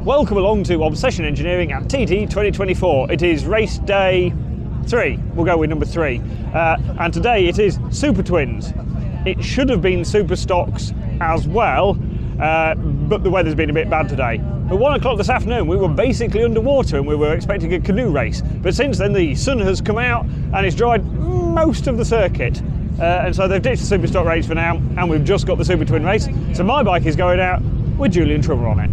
Welcome along to Obsession Engineering at TT 2024. It is race day 3, we'll go with number 3. And today it is Supertwins. It should have been Superstocks as well, but the weather's been a bit bad today. At 1 o'clock this afternoon we were basically underwater and we were expecting a canoe race, but since then the sun has come out and it's dried most of the circuit. And so they've ditched the Superstock race for now, and we've just got the Super Twin race. So my bike is going out with Julian Trummer on it.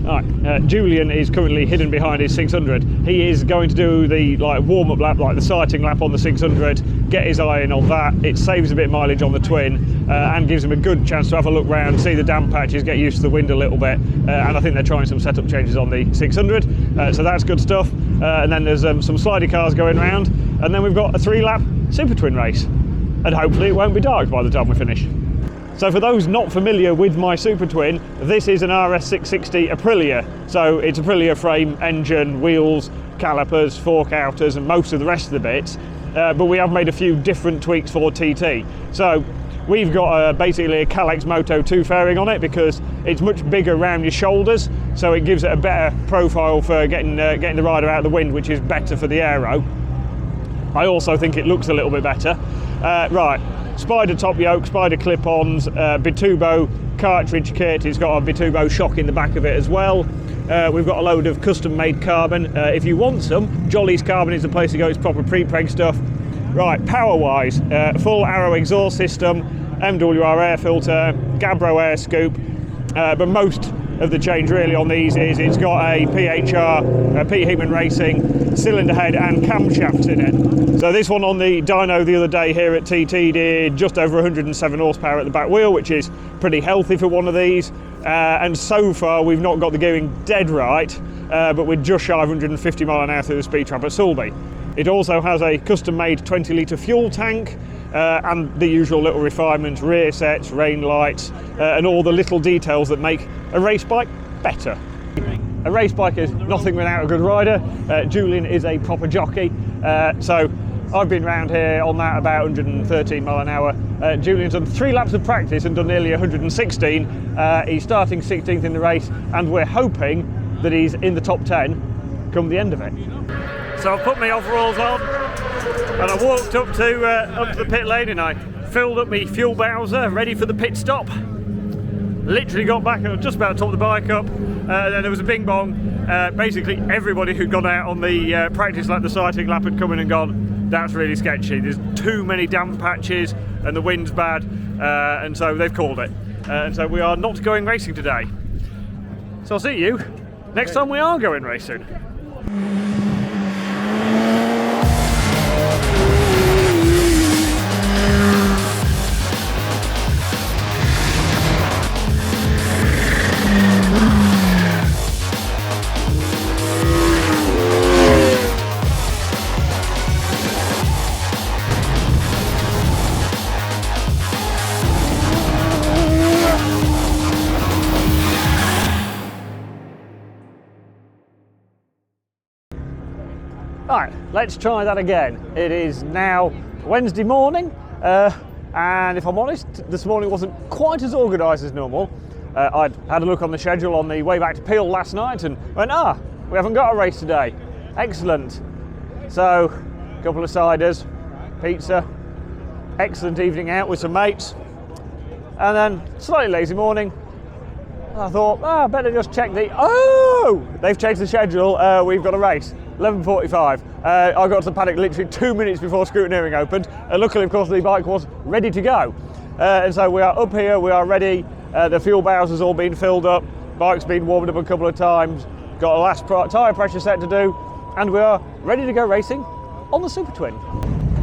Right, Julian is currently hidden behind his 600. He is going to do the warm-up lap, like the sighting lap on the 600, get his eye in on that. It saves a bit of mileage on the Twin and gives him a good chance to have a look round, see the damp patches, get used to the wind a little bit. And I think they're trying some setup changes on the 600, so that's good stuff. And then there's some slidey cars going around, and then we've got a 3-lap Super Twin race. And hopefully it won't be dark by the time we finish. So for those not familiar with my Super Twin, this is an RS660 Aprilia. So it's Aprilia frame, engine, wheels, calipers, fork outers and most of the rest of the bits. But we have made a few different tweaks for TT. So we've got basically a Kalex Moto 2 fairing on it because it's much bigger around your shoulders. So it gives it a better profile for getting the rider out of the wind, which is better for the aero. I also think it looks a little bit better. Right. Spider top yoke, Spider clip-ons, Bitubo cartridge kit. It's got a Bitubo shock in the back of it as well. We've got a load of custom-made carbon. If you want some, Jolly's Carbon is the place to go. It's proper pre-preg stuff. Right, power-wise, full Arrow exhaust system, MWR air filter, Gabbro air scoop, but most of the change really on these is it's got a PHR, Pete Hickman Racing, cylinder head and camshafts in it. So this one on the dyno the other day here at TT did just over 107 horsepower at the back wheel, which is pretty healthy for one of these. And so far we've not got the gearing dead right, but we're just shy of 150 mile an hour through the speed trap at Sulby. It also has a custom-made 20-litre fuel tank, and the usual little refinements, rear sets, rain lights, and all the little details that make a race bike better. A race bike is nothing without a good rider. Julian is a proper jockey, so I've been around here on that about 113 mile an hour. Julian's done 3 laps of practice and done nearly 116. He's starting 16th in the race, and we're hoping that he's in the top 10 come the end of it. So I've put my overalls on and I walked up to the pit lane and I filled up my fuel bowser, ready for the pit stop. Literally got back and I was just about to top the bike up, and then there was a bing bong. Basically everybody who'd gone out on the practice lap, the sighting lap, had come in and gone, that's really sketchy, there's too many damp patches and the wind's bad, and so they've called it. And so we are not going racing today. So I'll see you next time we are going racing. Right, let's try that again. It is now Wednesday morning, and if I'm honest, this morning wasn't quite as organised as normal. I'd had a look on the schedule on the way back to Peel last night and went, we haven't got a race today. Excellent. So, a couple of ciders, pizza, excellent evening out with some mates, and then slightly lazy morning. I thought, better just check they've changed the schedule, we've got a race. 11:45. I got to the paddock literally 2 minutes before scrutineering opened, and luckily, of course, the bike was ready to go. And so we are up here, we are ready. The fuel bowser's all been filled up, bike's been warmed up a couple of times, got a last tyre pressure set to do, and we are ready to go racing on the Super Twin.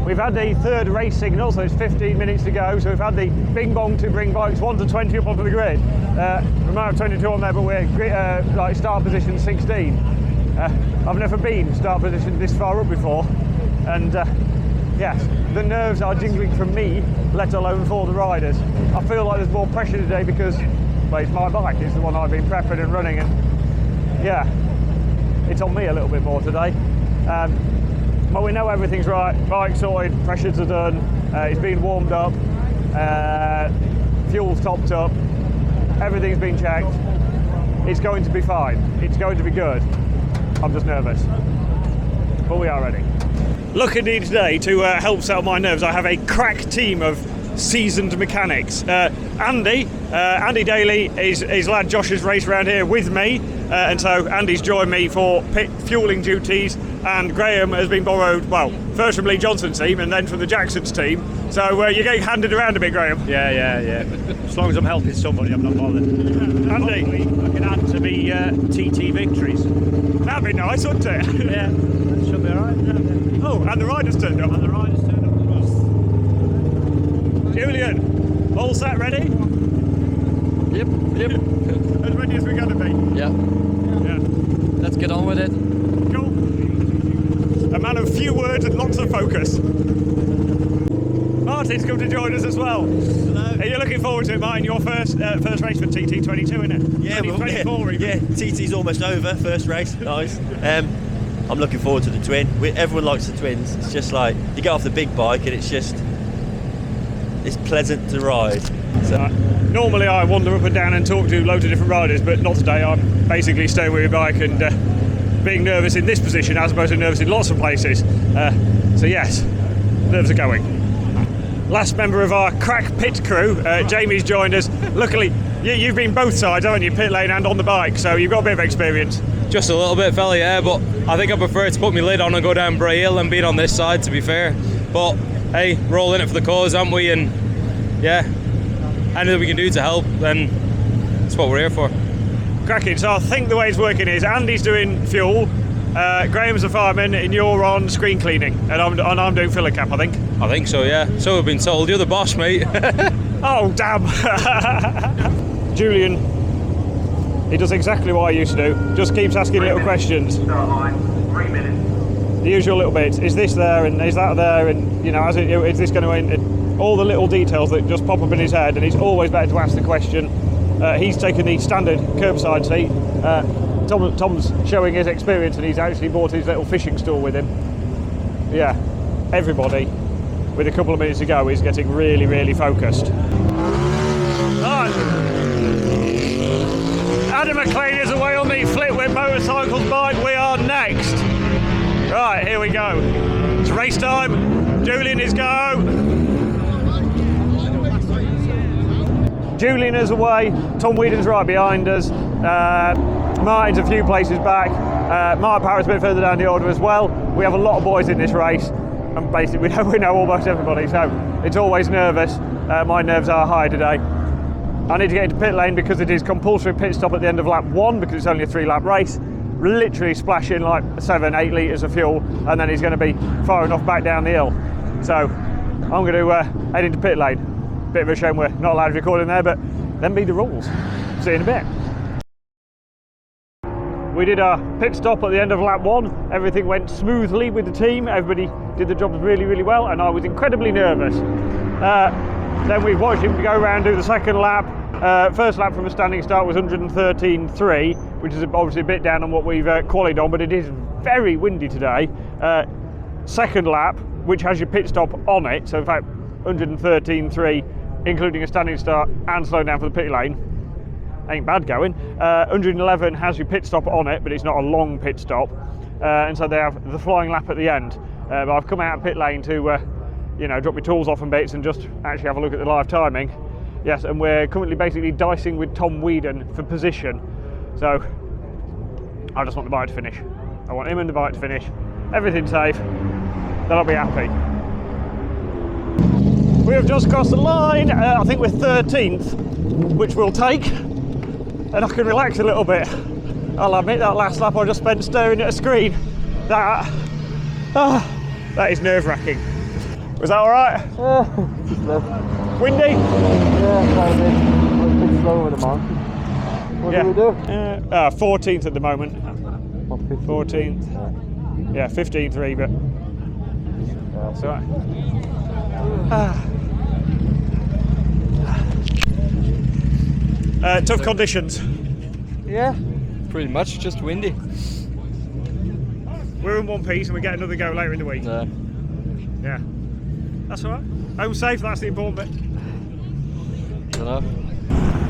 We've had the 3rd race signal, so it's 15 minutes to go. So we've had the bing bong to bring bikes 1 to 20 up onto the grid. We might have 22 on there, but we're start position 16. I've never been start position this far up before, and yes, the nerves are jingling from me, let alone for the riders. I feel like there's more pressure today because, well, it's my bike, it's the one I've been prepping and running, and yeah, it's on me a little bit more today. But we know everything's right, bike's sorted, pressures are done, it's been warmed up, fuel's topped up, everything's been checked. it's going to be fine. It's going to be good. I'm just nervous. But we are ready. Luckily today, to help settle my nerves, I have a crack team of seasoned mechanics. Andy Daly is his lad Josh's race around here with me, and so Andy's joined me for pit fueling duties, and Graham has been borrowed, well, first from Lee Johnson's team and then from the Jackson's team. So you're getting handed around a bit, Graham. Yeah. As long as I'm helping somebody, I'm not bothered. Andy, hopefully I can add to me TT victories. That'd be nice, wouldn't it? Yeah, that should be alright. Oh, and the riders turned up. And the riders turned up as well. Julian, all set, ready? Yep. As ready as we're going to be. Yeah. Let's get on with it. Cool. A man of few words and lots of focus. Martin's come to join us as well. Hello. Are you looking forward to it, Martin? Your first race for TT22, isn't it? Yeah, 24 even. yeah. TT's almost over. First race, nice. I'm looking forward to the twin. Everyone likes the twins. It's just like you get off the big bike and it's pleasant to ride. So. Normally I wander up and down and talk to loads of different riders, but not today. I'm basically staying with my bike and being nervous in this position as opposed to nervous in lots of places. So yes, nerves are going. Last member of our crack pit crew, Jamie's joined us. Luckily, you've been both sides, haven't you? Pit lane and on the bike, so you've got a bit of experience. Just a little bit, fella, yeah, but I think I prefer to put my lid on and go down Bray Hill than being on this side, to be fair. But hey, we're all in it for the cause, aren't we? And yeah, anything we can do to help, then that's what we're here for. Cracking. So I think the way it's working is Andy's doing fuel, Graham's a fireman, and you're on screen cleaning, and I'm doing filler cap, I think. I think so, yeah. So we've been told. You're the boss, mate. Oh, damn. Julian, he does exactly what I used to do. Just keeps asking little questions. Start line, 3 minutes. The usual little bits. Is this there, and is that there, and you know, is this going to end? All the little details that just pop up in his head, and he's always better to ask the question. He's taken the standard curbside seat. Tom's showing his experience, and he's actually brought his little fishing stool with him. Yeah, everybody, with a couple of minutes to go, is getting really, really focused. Right. Adam McLean is away on the Flitwick Motorcycles bike. We are next. Right, here we go. It's race time. Julian is go. Julian is away. Tom Weeden's right behind us. Martin's a few places back. Mark Parrott's a bit further down the order as well. We have a lot of boys in this race, and basically we know almost everybody, so it's always nervous. My nerves are high today. I need to get into pit lane because it is compulsory pit stop at the end of lap 1 because it's only a 3-lap race. Literally splash in like 7-8 litres of fuel, and then he's going to be firing off back down the hill. So I'm going to head into pit lane. Bit of a shame we're not allowed to record in there, but them be the rules. See you in a bit. We did our pit stop at the end of lap 1. Everything went smoothly with the team. Everybody did the job really, really well, and I was incredibly nervous. Then we watched him go around, do the second lap. First lap from a standing start was 113.3, which is obviously a bit down on what we've qualied on, but it is very windy today. Second lap, which has your pit stop on it, so in fact 113.3, including a standing start and slowing down for the pit lane. Ain't bad going. 111 has your pit stop on it, but it's not a long pit stop, and so they have the flying lap at the end. But I've come out of pit lane to drop my tools off and bits and just actually have a look at the live timing. Yes, and we're currently basically dicing with Tom Weeden for position. So I just want the bike to finish. I want him and the bike to finish. Everything's safe. Then I'll be happy. We have just crossed the line. I think we're 13th, which we'll take, and I can relax a little bit. I'll admit that last lap I just spent staring at a screen. That is nerve-wracking. Was that all right? Yeah, slow. Windy? Yeah, quite a bit. A bit slow with the mountain. What do we do? 14th at the moment. 14th. Yeah, 15.3, but that's all right. Tough conditions. Yeah, pretty much, just windy. We're in one piece and we get another go later in the week. Yeah. That's all right. Home safe, that's the important bit.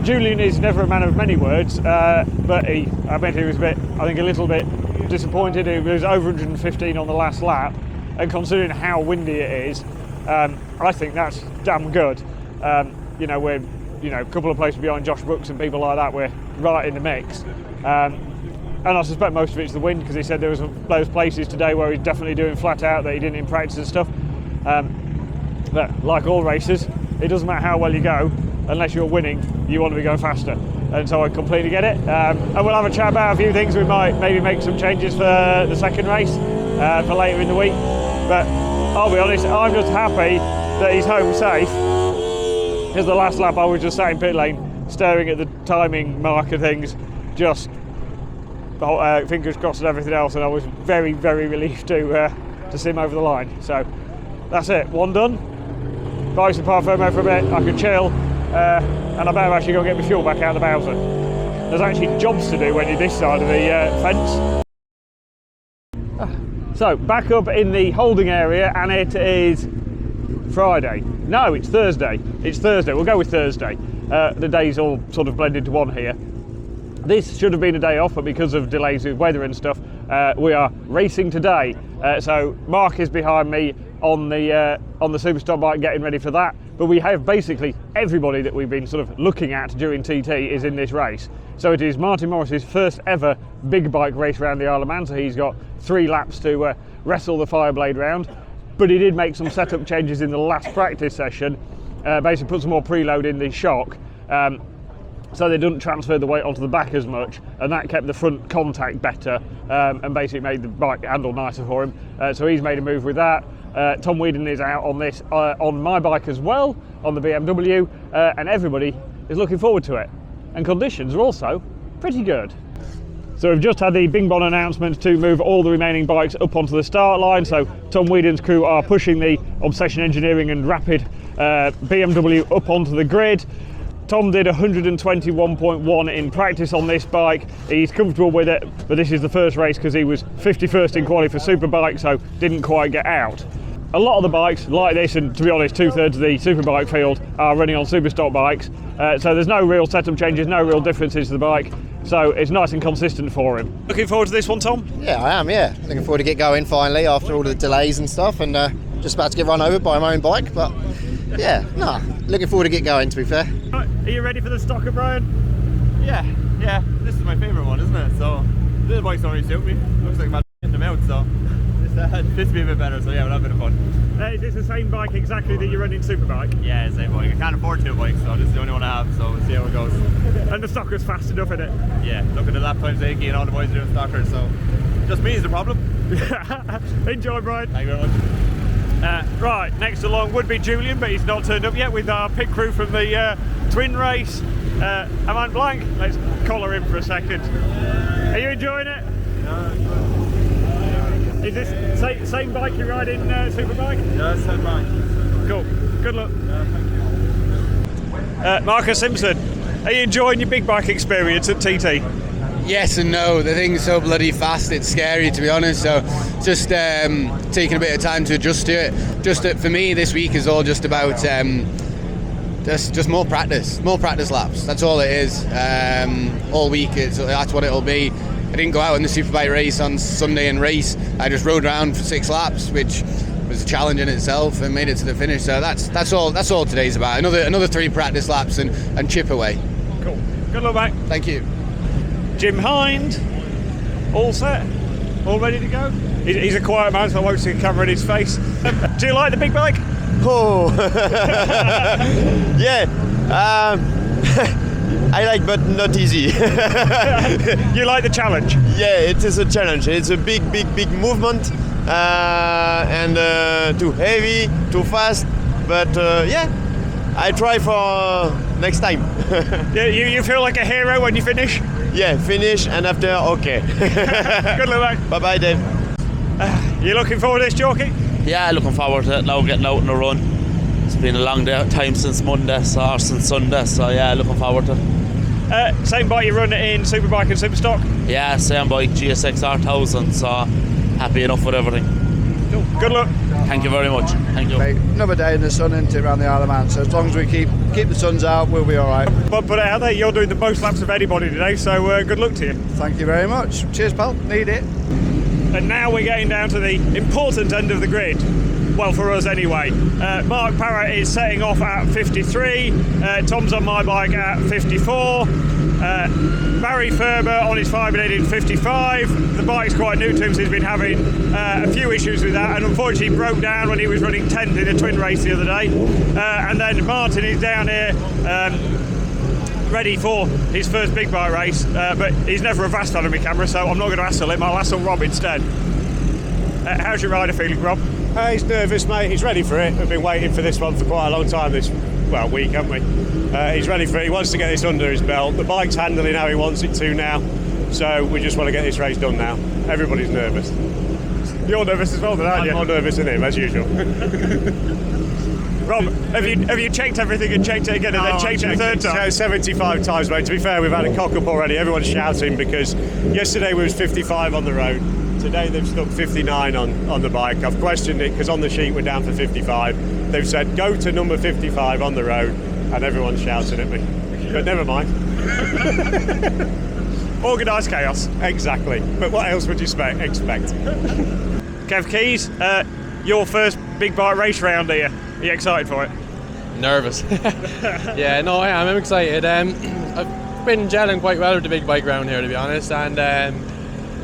Julian is never a man of many words, but I bet he was a little bit disappointed. It was over 115 on the last lap, and considering how windy it is, I think that's damn good. We're a couple of places behind Josh Brooks and people like that. We're right in the mix, and I suspect most of it's the wind, because he said there was those places today where he's definitely doing flat out that he didn't in practice and stuff. But like all races, it doesn't matter how well you go, unless you're winning, you want to be going faster. And so I completely get it. And we'll have a chat about a few things. We might maybe make some changes for the second race for later in the week. But I'll be honest, I'm just happy that he's home safe, because the last lap I was just sat in pit lane staring at the timing marker things, just fingers crossed and everything else, and I was very, very relieved to see him over the line. So that's it, one done. Buy some parfum for a bit, I can chill, and I better actually go get my fuel back out of the Bowser. There's actually jobs to do when you're this side of the fence. So back up in the holding area, and it is Friday. No, it's Thursday. It's Thursday. We'll go with Thursday. The days all sort of blend into one here. This should have been a day off, but because of delays with weather and stuff, we are racing today. So Mark is behind me on the Superstock bike, getting ready for that. But we have basically everybody that we've been sort of looking at during TT is in this race. So it is Martin Morris's first ever big bike race around the Isle of Man. So he's got 3 laps to wrestle the Fireblade round. But he did make some setup changes in the last practice session. Basically put some more preload in the shock, so they didn't transfer the weight onto the back as much, and that kept the front contact better, and basically made the bike handle nicer for him. So he's made a move with that. Tom Weeden is out on this on my bike as well, on the BMW, and everybody is looking forward to it. And conditions are also pretty good. So we've just had the Bing Bon announcement to move all the remaining bikes up onto the start line. So Tom Weeden's crew are pushing the Obsession Engineering and Rapid BMW up onto the grid. Tom did 121.1 in practice on this bike. He's comfortable with it, but this is the first race because he was 51st in quali for Superbike, so didn't quite get out. A lot of the bikes like this, and to be honest, 2/3 of the Superbike field are running on Superstock bikes, so there's no real setup changes, no real differences to the bike, so it's nice and consistent for him. Looking forward to this one, Tom? Yeah, I am, yeah. Looking forward to get going finally after all the delays and stuff, and just about to get run over by my own bike, but yeah, looking forward to get going, to be fair. Right, are you ready for the Stocker, Brian? Yeah, this is my favourite one, isn't it? So, the bikes don't really suit me. Looks like I'm getting them out, so this fits me a bit better, so yeah, we'll have a bit of fun. Is this the same bike exactly that you run in Superbike? Yeah, same bike. I can't afford 2 bikes, so this is the only one I have, so we'll see how it goes. And the Stocker's fast enough in it? Yeah, look at the lap times achy and all the boys are doing Stocker, so just me is the problem. Enjoy, Brian. Thank you very much. Right, next along would be Julian, but he's not turned up yet, with our pit crew from the twin race. Am I blank? Let's collar him for a second. Are you enjoying it? Is this same bike you ride in Superbike? Yeah, same bike. Cool. Good luck. Yeah, thank you. Marcus Simpson, are you enjoying your big bike experience at TT? Yes and no. The thing's so bloody fast, it's scary, to be honest. So just taking a bit of time to adjust to it. Just for me, this week is all just about just more practice laps. That's all it is. All week, that's what it'll be. I didn't go out in the Superbike race on Sunday and race. I just rode around for 6 laps, which was a challenge in itself, and made it to the finish. So that's all today's about. Another 3 practice laps and chip away. Cool. Good luck, mate. Thank you. Jim Hind, all set, all ready to go. He's a quiet man, so I won't see a camera in his face. Do you like the big bike? Oh, yeah. I like, but not easy. You like the challenge? Yeah, it is a challenge. It's a big movement, and too heavy, too fast. But yeah, I try for next time. You feel like a hero when you finish? Yeah, finish and after, okay. Good luck, mate. Bye bye, Dave. You looking forward to this, Jorky? Yeah, looking forward to it now, getting out on a run. It's been a long time since Monday, or since Sunday, so yeah, looking forward to it. Same bike you run in Superbike and Superstock? Yeah, same bike, GSX R1000, so happy enough with everything. Cool. Good luck. Thank you very much. Thank you. Another day in the sun and around the Isle of Man, so as long as we keep the suns out, we'll be all right. But out there, you're doing the most laps of anybody today, so good luck to you. Thank you very much. Cheers, pal. Need it. And now we're getting down to the important end of the grid. Well, for us anyway. Mark Parrott is setting off at 53. Tom's on my bike at 54. Barry Ferber on his fibre in 55. The bike's quite new to him, so he's been having a few issues with that, and unfortunately broke down when he was running 10th in a twin race the other day. And then Martin is down here ready for his first big bike race, but he's never avast on my camera, so I'm not going to hassle him. I'll hassle Rob instead. How's your rider feeling, Rob? He's nervous, mate. He's ready for it. We've been waiting for this one for quite a long time, week, haven't we? He's ready for it. He wants to get this under his belt. The bike's handling how he wants it to now, so we just want to get this race done now. Everybody's nervous. You're nervous as well, then, aren't you? I'm more nervous than him, as usual. Rob, have you checked everything and checked it again and then checked it a third time? 75 times, mate. To be fair, we've had a cock-up already. Everyone's shouting because yesterday we was 55 on the road. Today they've stuck 59 on the bike. I've questioned it because on the sheet we're down for 55. They've said go to number 55 on the road, and everyone's shouting at me. But never mind. Organised chaos. Exactly. But what else would you expect? Kev Keys, your first big bike race round here. Are you excited for it? Nervous. Yeah, no, I am. I'm excited. I've been gelling quite well with the big bike round here, to be honest, and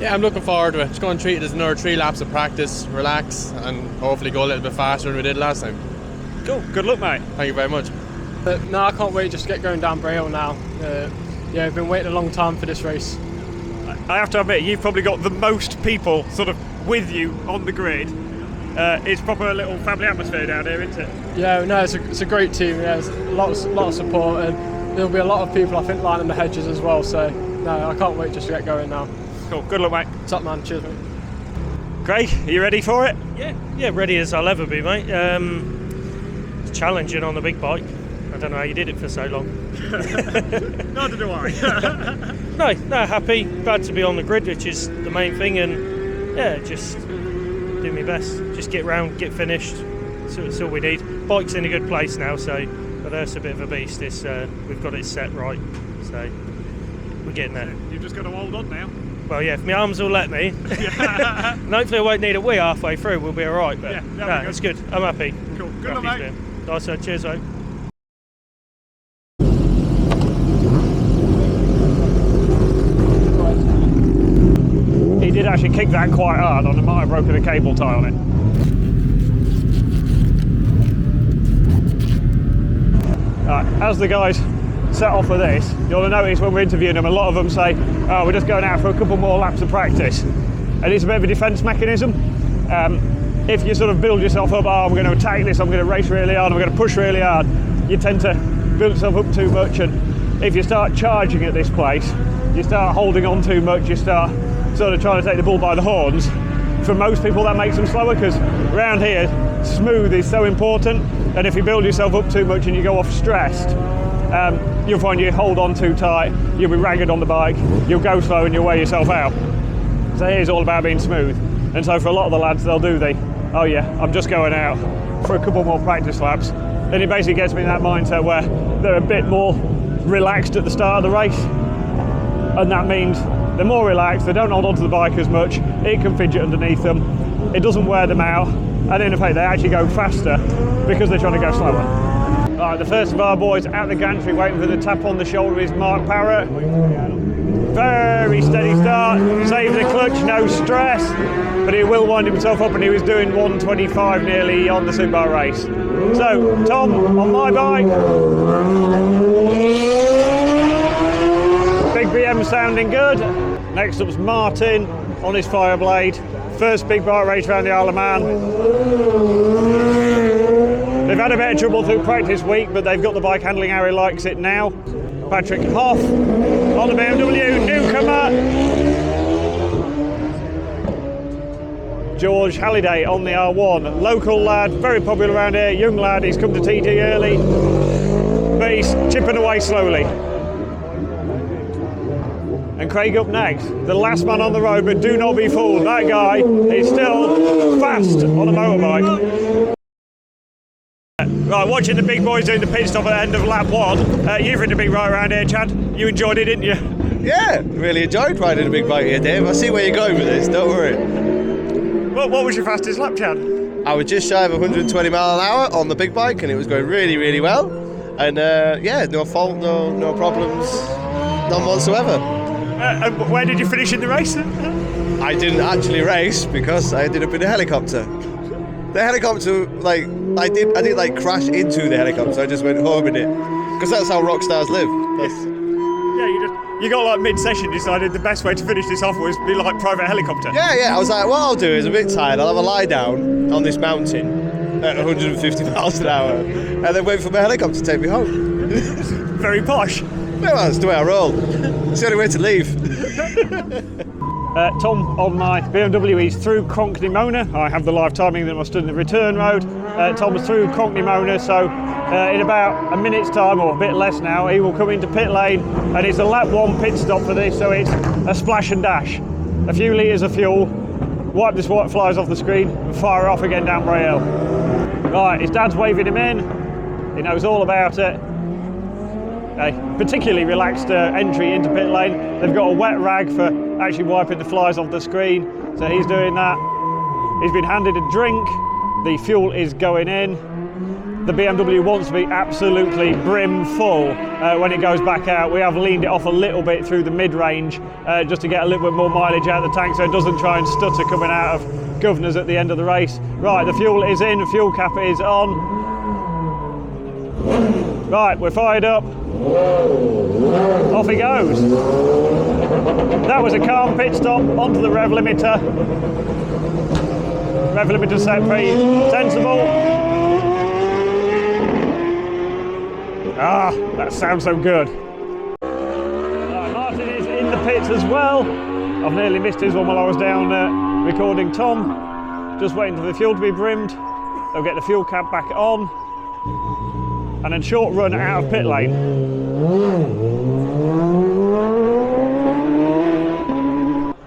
yeah, I'm looking forward to it. Just going to treat it as another 3 laps of practice, relax, and hopefully go a little bit faster than we did last time. Cool. Good luck, mate. Thank you very much. No, I can't wait just to get going down Braille now. Yeah, I've been waiting a long time for this race. I have to admit, you've probably got the most people sort of with you on the grid. It's proper a little family atmosphere down here, isn't it? Yeah, no, it's a great team. Yeah, there's a lot of support, and there'll be a lot of people, I think, lining the hedges as well. So, no, I can't wait just to get going now. Cool. Good luck, mate. Top man. Cheers, mate. Craig, are you ready for it? Yeah, ready as I'll ever be, mate. It's challenging on the big bike. I don't know how you did it for so long. Neither do I. No, happy. Glad to be on the grid, which is the main thing, and yeah, just do my best. Just get round, get finished. That's all we need. Bike's in a good place now, so but that's a bit of a beast. We've got it set right, so we're getting there. You've just got to hold on now. Well, yeah, if my arms will let me. And hopefully I won't need a wee halfway through. We'll be all right. But yeah, it's good. I'm happy. Cool. Good luck, mate. Nice one. Cheers, mate. He did actually kick that quite hard on. It might have broken a cable tie on it. As the guys set off with this, you'll notice when we're interviewing them, a lot of them say, oh, we're just going out for a couple more laps of practice. And it's a bit of a defence mechanism. If you sort of build yourself up, oh, I'm going to attack this, I'm going to race really hard, I'm going to push really hard, you tend to build yourself up too much, and if you start charging at this place, you start holding on too much, you start sort of trying to take the bull by the horns. For most people that makes them slower, because around here, smooth is so important, and if you build yourself up too much and you go off stressed, you'll find you hold on too tight, you'll be ragged on the bike, you'll go slow and you'll wear yourself out. So here's all about being smooth. And so for a lot of the lads, they'll do oh yeah, I'm just going out for a couple more practice laps. Then it basically gets me in that mindset where they're a bit more relaxed at the start of the race. And that means they're more relaxed, they don't hold onto the bike as much, it can fidget underneath them, it doesn't wear them out, and in effect they actually go faster because they're trying to go slower. Right, the first of our boys at the gantry waiting for the tap on the shoulder is Mark Parrott. Very steady start, saves the clutch, no stress, but he will wind himself up, and he was doing 125 nearly on the Super race. So, Tom, on my bike. Big BM sounding good. Next up's Martin on his Fireblade. First big bike race around the Isle of Man. They've had a bit of trouble through practice week, but they've got the bike handling how he likes it now. Patrick Hoff on the BMW, newcomer. George Halliday on the R1, local lad, very popular around here, young lad, he's come to TT early, but he's chipping away slowly. And Craig up next, the last man on the road, but do not be fooled. That guy is still fast on a motorbike. Right, watching the big boys doing the pit stop at the end of lap 1. You've ridden a big ride around here, Chad. You enjoyed it, didn't you? Yeah, really enjoyed riding a big bike here, Dave. I see where you're going with this, don't worry. What was your fastest lap, Chad? I was just shy of 120 mile an hour on the big bike, and it was going really, really well. And yeah, no fault, no problems, none whatsoever. And where did you finish in the race? I didn't actually race because I ended up in a helicopter. The helicopter, like, I didn't like crash into the helicopter. I just went home in it because that's how rock stars live. Yeah, you got like mid-session decided the best way to finish this off was be like private helicopter. Yeah. I was like, what I'll do is I'm a bit tired. I'll have a lie down on this mountain at 150 miles an hour, and then wait for my helicopter to take me home. Very posh. Well, that's the way I roll. It's the only way to leave. Tom on my BMW, he's through Cronkney-Mona. I have the live timing that I stood in the return road. Tom's through Cronkney-Mona, so in about a minute's time, or a bit less now, he will come into pit lane, and it's a lap 1 pit stop for this, so it's a splash and dash. A few litres of fuel, wipe this what flies off the screen, and fire off again down Bray Hill. Right, his dad's waving him in. He knows all about it. A particularly relaxed entry into pit lane. They've got a wet rag for actually wiping the flies off the screen, so he's doing that. He's been handed a drink. The fuel is going in. The BMW wants to be absolutely brim full when it goes back out. We have leaned it off a little bit through the mid-range just to get a little bit more mileage out of the tank so it doesn't try and stutter coming out of governors at the end of the race. Right, the fuel is in, the fuel cap is on. Right, we're fired up. Off he goes. That was a calm pit stop onto the rev limiter. Rev limiter set pretty sensible. Ah, that sounds so good. Martin is in the pits as well. I've nearly missed his one while I was down recording Tom. Just waiting for the fuel to be brimmed. They'll get the fuel cap back on. And then short run out of pit lane.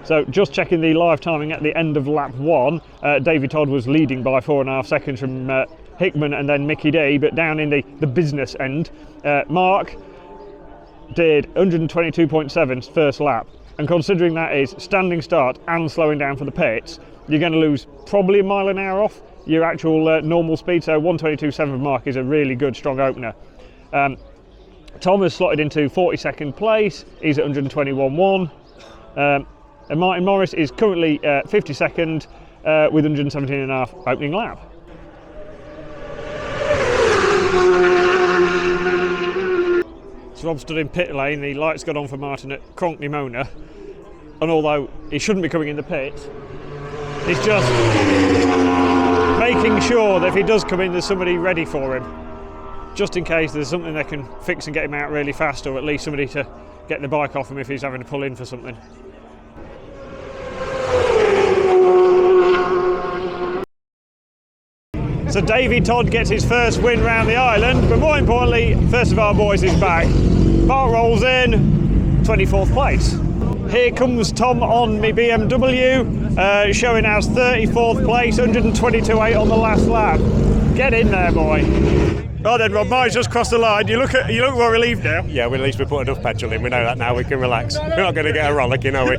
So just checking the live timing at the end of lap 1, Davey Todd was leading by 4.5 seconds from Hickman and then Mickey D, but down in the business end, Mark did 122.7 first lap, and considering that is standing start and slowing down for the pits, you're going to lose probably a mile an hour off your actual normal speed, so 122.7 Mark is a really good strong opener. Tom has slotted into 42nd place, he's at 121.1. And Martin Morris is currently 52nd with 117.5 opening lap. So Rob stood in pit lane, the lights got on for Martin at Cronkney-Mona, and although he shouldn't be coming in the pit, he's just making sure that if he does come in, there's somebody ready for him, just in case there's something they can fix and get him out really fast, or at least somebody to get the bike off him if he's having to pull in for something. So Davey Todd gets his first win round the island, but more importantly, first of our boys is back. Mark rolls in, 24th place. Here comes Tom on my BMW, showing as 34th place, 122.8 on the last lap. Get in there, boy. Right then, Rob, Mark's just crossed the line. You look well relieved now. Yeah, well, at least we put enough petrol in. We know that now. We can relax. We're not going to get a rollicking, are we?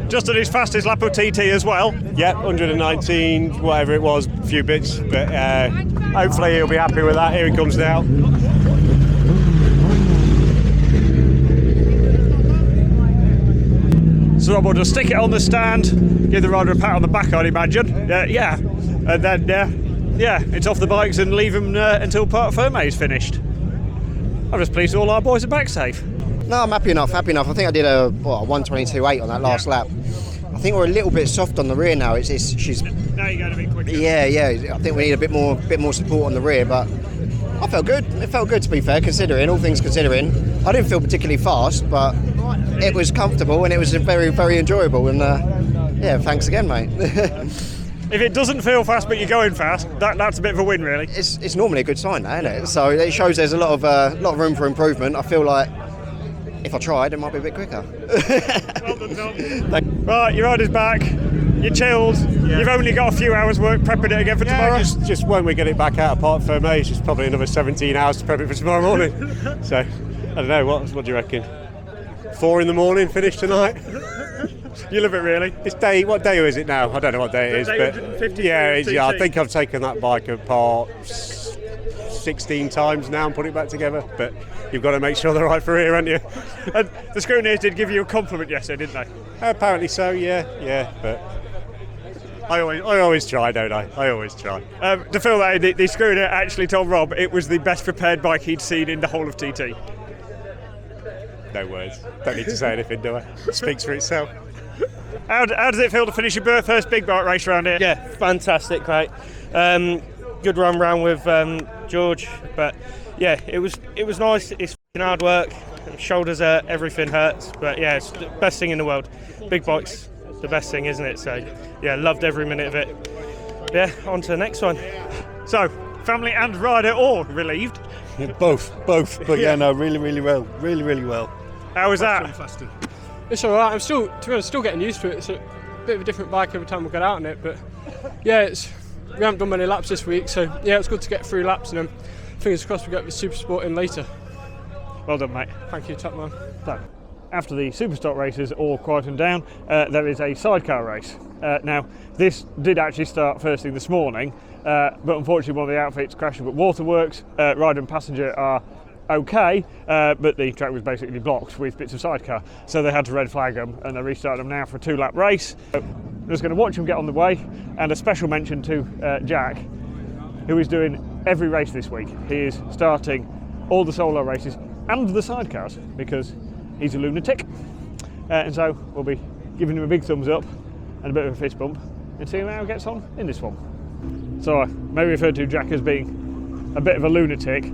Just at his fastest lap of TT as well. Yeah, 119, whatever it was, a few bits. But hopefully he'll be happy with that. Here he comes now. So Rob will just stick it on the stand, give the rider a pat on the back, I'd imagine. Yeah, and then it's off the bikes and leave them until Parc Fermé is finished. I'm just pleased all our boys are back safe. No, I'm happy enough. I think I did a 122.8 on that last lap. I think we're a little bit soft on the rear now. She's now you're going a bit quicker. Yeah. I think we need a bit more support on the rear, but I felt good. It felt good, to be fair, considering all things considering. I didn't feel particularly fast, but it was comfortable and it was very, very enjoyable. And thanks again, mate. If it doesn't feel fast but you're going fast, that's a bit of a win, really. It's normally a good sign, isn't it? So it shows there's a lot of room for improvement. I feel like if I tried, it might be a bit quicker. Well done, Tom. Right, your rider's back. You're chilled. You've only got a few hours work prepping it again for tomorrow. Just when we get it back out of Parc Fermé, it's just probably another 17 hours to prep it for tomorrow morning. So, I don't know, what do you reckon? 4 in the morning, finish tonight? You love it, really. What day is it now? I don't know what day it is, but I think I've taken that bike apart 16 times now and put it back together, but you've got to make sure they're right for here, haven't you? And the scrutineers did give you a compliment yesterday, didn't they? Apparently so, yeah, but I always try, don't I? I always try. To fill that in, the scrutineer actually told Rob it was the best prepared bike he'd seen in the whole of TT. No words. Don't need to say anything, do I? It speaks for itself. How does it feel to finish your first big bike race around here? Yeah, fantastic, mate. Good run round with George, but yeah, it was nice. It's f***ing hard work. Shoulders hurt, everything hurts, but yeah, it's the best thing in the world. Big bikes, the best thing, isn't it? So yeah, loved every minute of it. Yeah, on to the next one. So, family and rider all relieved? Yeah, both. But yeah, no, really well. Really well. How was that? It's all right. I'm still getting used to it. It's a bit of a different bike every time we get out on it, but yeah, we haven't done many laps this week, so yeah, it's good to get 3 laps, and then fingers crossed we get the Super Sport in later. Well done, mate. Thank you, top man. So, after the Superstock races all quietened down, there is a sidecar race. Now, this did actually start first thing this morning, but unfortunately one of the outfits crashed up at Waterworks. Rider and passenger are okay, but the track was basically blocked with bits of sidecar, so they had to red flag them, and they're restarting them now for a 2-lap race. So I'm just going to watch them get on the way, and a special mention to Jack, who is doing every race this week. He is starting all the solo races and the sidecars because he's a lunatic, and so we'll be giving him a big thumbs up and a bit of a fist bump and seeing how he gets on in this one. So I may refer to Jack as being a bit of a lunatic,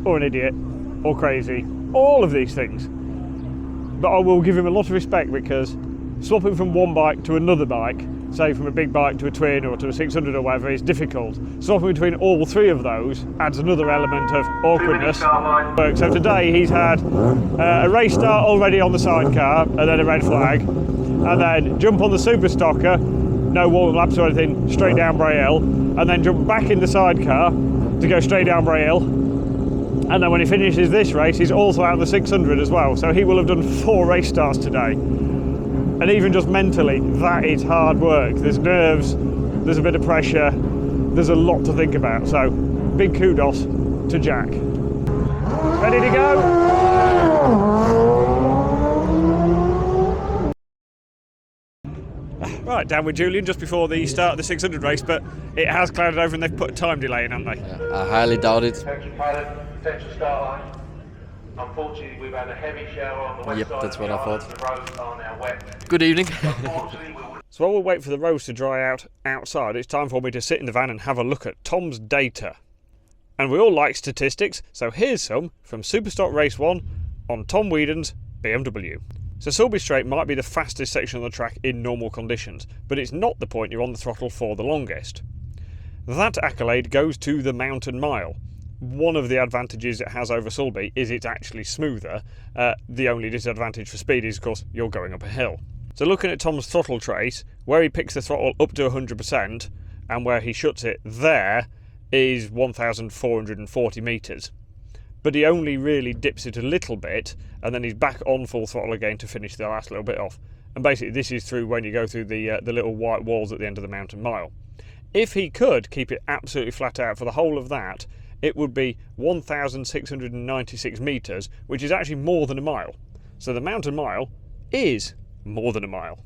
or an idiot, or crazy, all of these things, but I will give him a lot of respect because swapping from one bike to another bike, say from a big bike to a twin or to a 600 or whatever, is difficult. Swapping between all 3 of those adds another element of awkwardness. So today he's had a race start already on the sidecar and then a red flag, and then jump on the Superstocker, no warm laps or anything, straight down Bray Hill, and then jump back in the sidecar to go straight down Bray Hill. And then when he finishes this race, he's also out in the 600 as well. So he will have done 4 race starts today. And even just mentally, that is hard work. There's nerves, there's a bit of pressure, there's a lot to think about. So big kudos to Jack. Ready to go? Right, down with Julian just before the start of the 600 race, but it has clouded over and they've put a time delay in, haven't they? I highly doubt it. Potential start line. Unfortunately, we've had a heavy shower on the west side that's of what the I island. thought. The roads are now wet. Good evening. So while we wait for the roads to dry out outside, it's time for me to sit in the van and have a look at Tom's data. And we all like statistics, so here's some from Superstock Race 1 on Tom Weeden's BMW. So Sulby Straight might be the fastest section on the track in normal conditions, but it's not the point you're on the throttle for the longest. That accolade goes to the Mountain Mile. One of the advantages it has over Sulby is it's actually smoother. The only disadvantage for speed is, of course, you're going up a hill. So looking at Tom's throttle trace, where he picks the throttle up to 100% and where he shuts it there is 1,440 metres. But he only really dips it a little bit and then he's back on full throttle again to finish the last little bit off. And basically this is through when you go through the little white walls at the end of the Mountain Mile. If he could keep it absolutely flat out for the whole of that, it would be 1,696 metres, which is actually more than a mile. So the Mountain Mile is more than a mile.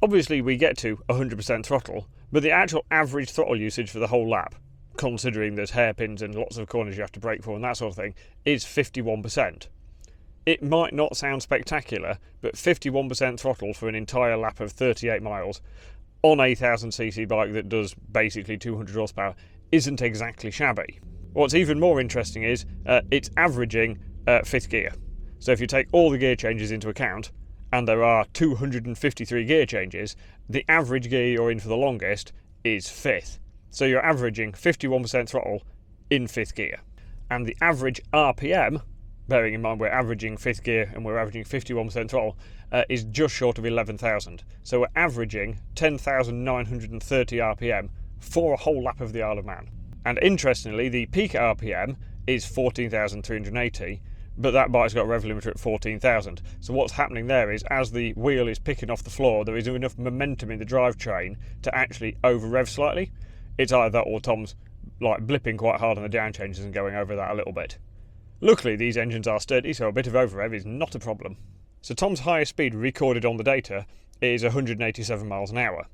Obviously we get to 100% throttle, but the actual average throttle usage for the whole lap, considering there's hairpins and lots of corners you have to brake for and that sort of thing, is 51%. It might not sound spectacular, but 51% throttle for an entire lap of 38 miles on a 1000cc bike that does basically 200 horsepower isn't exactly shabby. What's even more interesting is it's averaging 5th gear. So if you take all the gear changes into account, and there are 253 gear changes, the average gear you're in for the longest is 5th. So you're averaging 51% throttle in 5th gear. And the average RPM bearing in mind we're averaging 5th gear and we're averaging 51% throttle, is just short of 11,000. So we're averaging 10,930 RPM for a whole lap of the Isle of Man. And interestingly, the peak RPM is 14,380, but that bike's got a rev limiter at 14,000. So what's happening there is, as the wheel is picking off the floor, there is enough momentum in the drivetrain to actually over rev slightly. It's either that or Tom's like blipping quite hard on the down changes and going over that a little bit. Luckily these engines are sturdy, so a bit of over rev is not a problem. So Tom's highest speed recorded on the data is 187 miles an hour,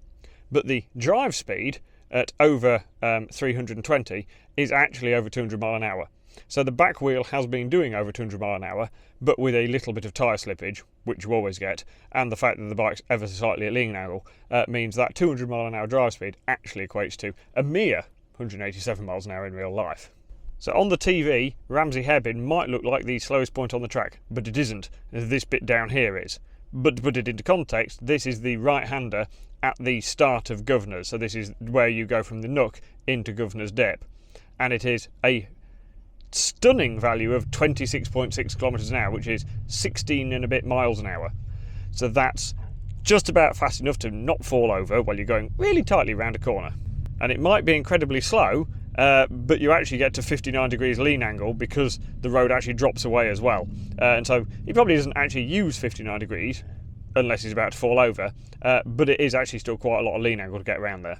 but the drive speed at over 320 is actually over 200 mile an hour. So the back wheel has been doing over 200 mile an hour, but with a little bit of tyre slippage, which you always get, and the fact that the bike's ever so slightly at lean angle, means that 200 mile an hour drive speed actually equates to a mere 187 miles an hour in real life. So on the TV, Ramsey Hairpin might look like the slowest point on the track, but it isn't. This bit down here is. But to put it into context, this is the right-hander at the start of Governor's. So this is where you go from the Nook into Governor's Dip. And it is a stunning value of 26.6 kilometres an hour, which is 16 and a bit miles an hour. So that's just about fast enough to not fall over while you're going really tightly round a corner. And it might be incredibly slow, but you actually get to 59 degrees lean angle because the road actually drops away as well. And so he probably doesn't actually use 59 degrees unless he's about to fall over, but it is actually still quite a lot of lean angle to get around there.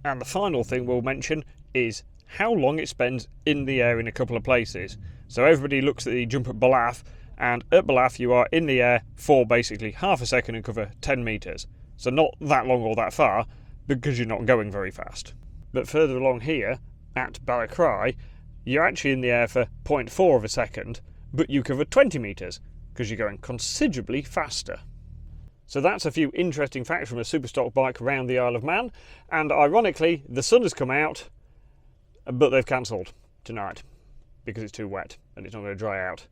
And the final thing we'll mention is how long it spends in the air in a couple of places. So everybody looks at the jump at Balaf, and at Balaf you are in the air for basically half a second and cover 10 metres. So not that long or that far, because you're not going very fast. But further along here, at Balacry, you're actually in the air for 0.4 of a second, but you cover 20 metres, because you're going considerably faster. So that's a few interesting facts from a Superstock bike around the Isle of Man, and ironically, the sun has come out, but they've cancelled tonight, because it's too wet, and it's not going to dry out.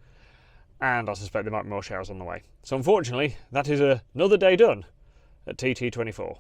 And I suspect there might be more showers on the way. So unfortunately, that is another day done at TT24.